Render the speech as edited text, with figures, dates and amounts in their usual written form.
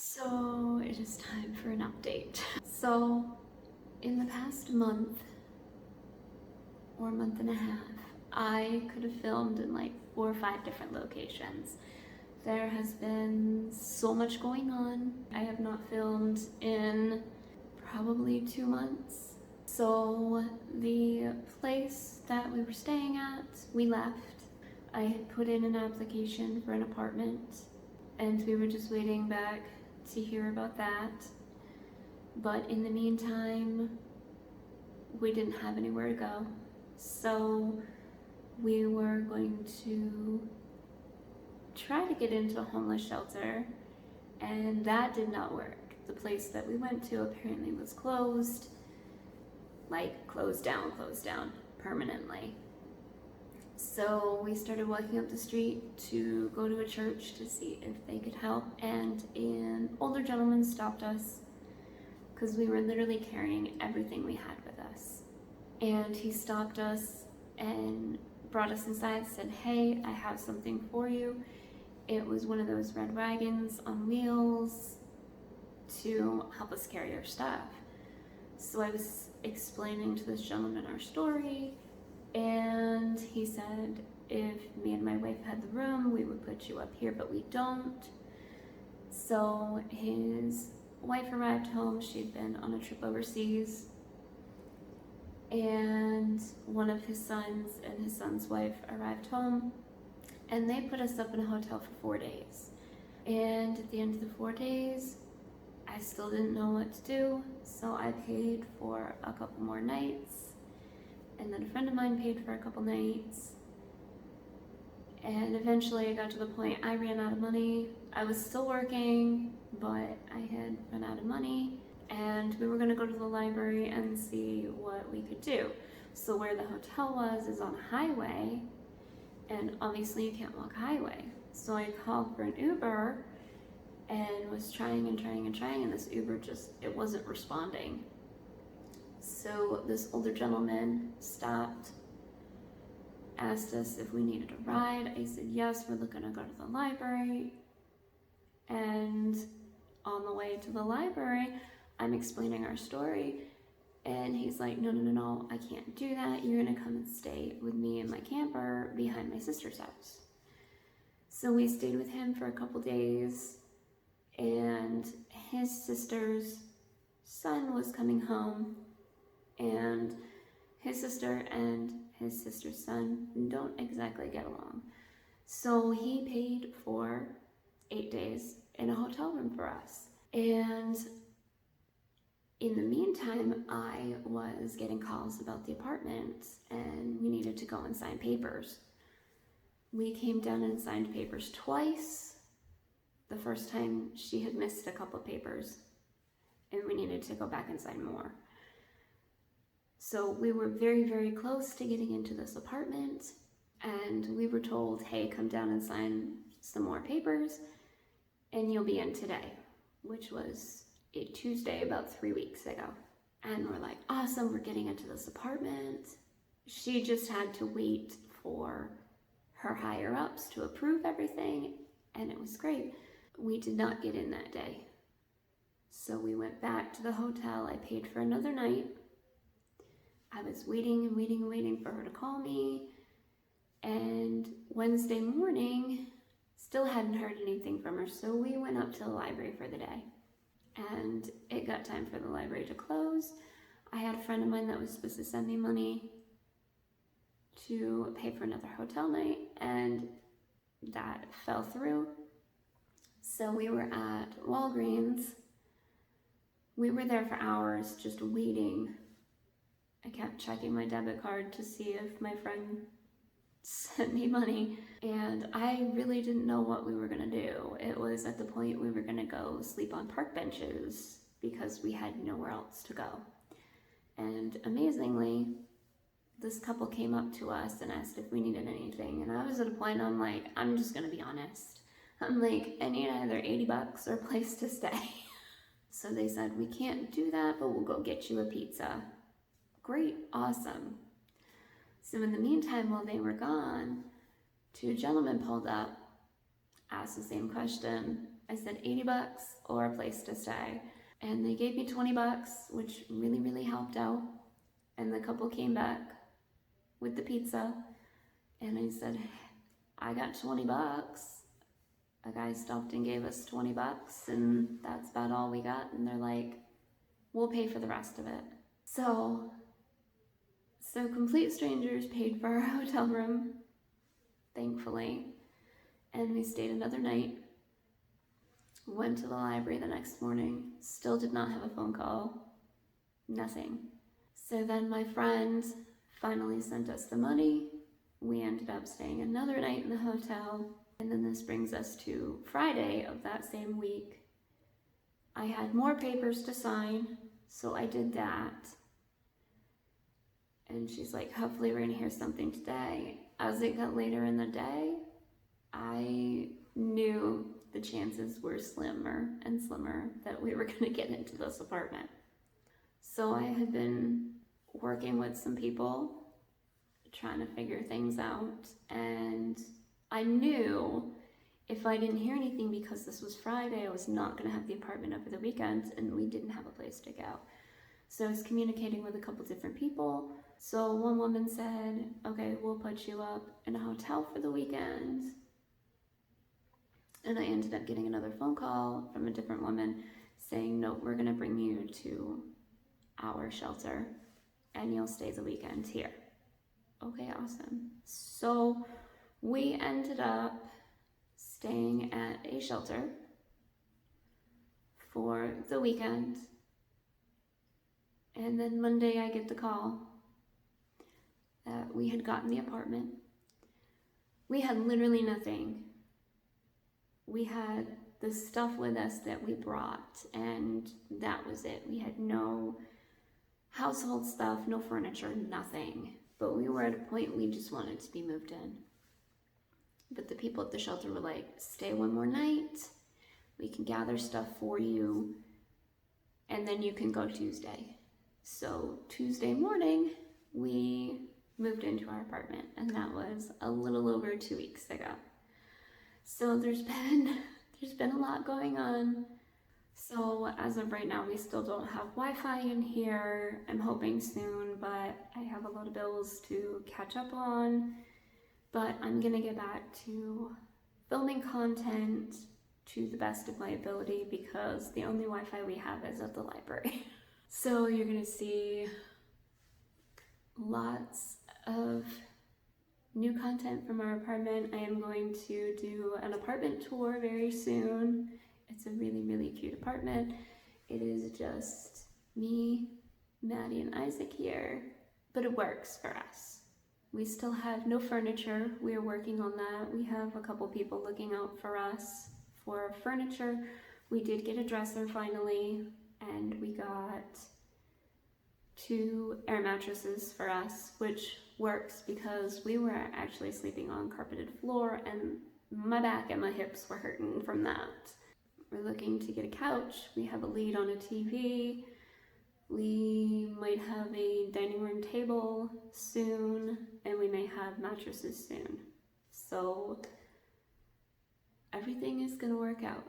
So it is time for an update. So in the past month or month and a half, I could have filmed in like 4 or 5 different locations. There has been so much going on. I have not filmed in probably 2 months. So the place that we were staying at, we left. I had put in an application for an apartment and we were just waiting back to hear about that. But in the meantime, we didn't have anywhere to go. So we were going to try to get into a homeless shelter, and that did not work. The place that we went to apparently was closed, like closed down permanently. So we started walking up the street to go to a church to see if they could help, and an older gentleman stopped us because we were literally carrying everything we had with us. And he stopped us and brought us inside, said, "Hey, I have something for you." It was one of those red wagons on wheels to help us carry our stuff. So I was explaining to this gentleman our story, and he said, if me and my wife had the room, we would put you up here, but we don't. So his wife arrived home. She'd been on a trip overseas, and one of his sons and his son's wife arrived home, and they put us up in a hotel for 4 days. And at the end of the 4 days, I still didn't know what to do, so I paid for a couple more nights, and then a friend of mine paid for a couple nights, and eventually I got to the point I ran out of money. I was still working, but I had run out of money, and we were going to go to the library and see what we could do. So where the hotel was is on a highway, and obviously you can't walk a highway. So I called for an Uber and was trying, and this Uber it wasn't responding. So this older gentleman stopped, asked us if we needed a ride. I said yes, we're looking to go to the library. And on the way to the library, I'm explaining our story, and he's like, no, I can't do that. You're gonna come and stay with me in my camper behind my sister's house. So we stayed with him for a couple days, and his sister's son was coming home, and his sister and his sister's son don't exactly get along. So he paid for 8 days in a hotel room for us. And in the meantime, I was getting calls about the apartment, and we needed to go and sign papers. We came down and signed papers twice. The first time she had missed a couple of papers, and we needed to go back and sign more. So we were very, very close to getting into this apartment, and we were told, hey, come down and sign some more papers, and you'll be in today, which was a Tuesday about 3 weeks ago. And we're like, awesome, we're getting into this apartment. She just had to wait for her higher ups to approve everything, and it was great. We did not get in that day. So we went back to the hotel. I paid for another night. I was waiting for her to call me. And Wednesday morning, still hadn't heard anything from her. So we went up to the library for the day. And it got time for the library to close. I had a friend of mine that was supposed to send me money to pay for another hotel night, and that fell through. So we were at Walgreens. We were there for hours just waiting. I kept checking my debit card to see if my friend sent me money, and I really didn't know what we were gonna do. It was at the point we were gonna go sleep on park benches because we had nowhere else to go. And amazingly, this couple came up to us and asked if we needed anything, and I was at a point I'm like, I'm just gonna be honest. I'm like, I need either $80 or a place to stay. So they said, we can't do that, but we'll go get you a pizza. Great, awesome. So in the meantime, while they were gone, 2 gentlemen pulled up, asked the same question. I said $80 or a place to stay. And they gave me $20, which really, really helped out. And the couple came back with the pizza. And I said, I got $20. A guy stopped and gave us $20, and that's about all we got. And they're like, we'll pay for the rest of it. So complete strangers paid for our hotel room, thankfully. And we stayed another night. Went to the library the next morning, still did not have a phone call, nothing. So then my friend finally sent us the money. We ended up staying another night in the hotel. And then this brings us to Friday of that same week. I had more papers to sign, so I did that. And she's like, hopefully we're gonna hear something today. As it got later in the day, I knew the chances were slimmer and slimmer that we were gonna get into this apartment. So I had been working with some people, trying to figure things out, and I knew if I didn't hear anything, because this was Friday, I was not going to have the apartment over the weekend, and we didn't have a place to go. So I was communicating with a couple different people. So one woman said, okay, we'll put you up in a hotel for the weekend. And I ended up getting another phone call from a different woman saying, no, we're going to bring you to our shelter and you'll stay the weekend here. Okay, awesome. So we ended up staying at a shelter for the weekend. And then Monday I get the call that we had gotten the apartment. We had literally nothing. We had the stuff with us that we brought, and that was it. We had no household stuff, no furniture, nothing. But we were at a point we just wanted to be moved in. But the people at the shelter were like, stay one more night, we can gather stuff for you, and then you can go Tuesday. So Tuesday morning, we moved into our apartment, and that was a little over 2 weeks ago. So there's been a lot going on. So as of right now, we still don't have Wi-Fi in here. I'm hoping soon, but I have a lot of bills to catch up on. But I'm gonna get back to filming content to the best of my ability, because the only Wi-Fi we have is at the library. So you're gonna see lots of new content from our apartment. I am going to do an apartment tour very soon. It's a really, really cute apartment. It is just me, Maddie, and Isaac here, but it works for us. We still have no furniture. We are working on that. We have a couple people looking out for us for furniture. We did get a dresser finally, and we got 2 air mattresses for us, which works because we were actually sleeping on carpeted floor, and my back and my hips were hurting from that. We're looking to get a couch. We have a lead on a TV. We might have a dining room table soon, and we may have mattresses soon. So everything is gonna work out.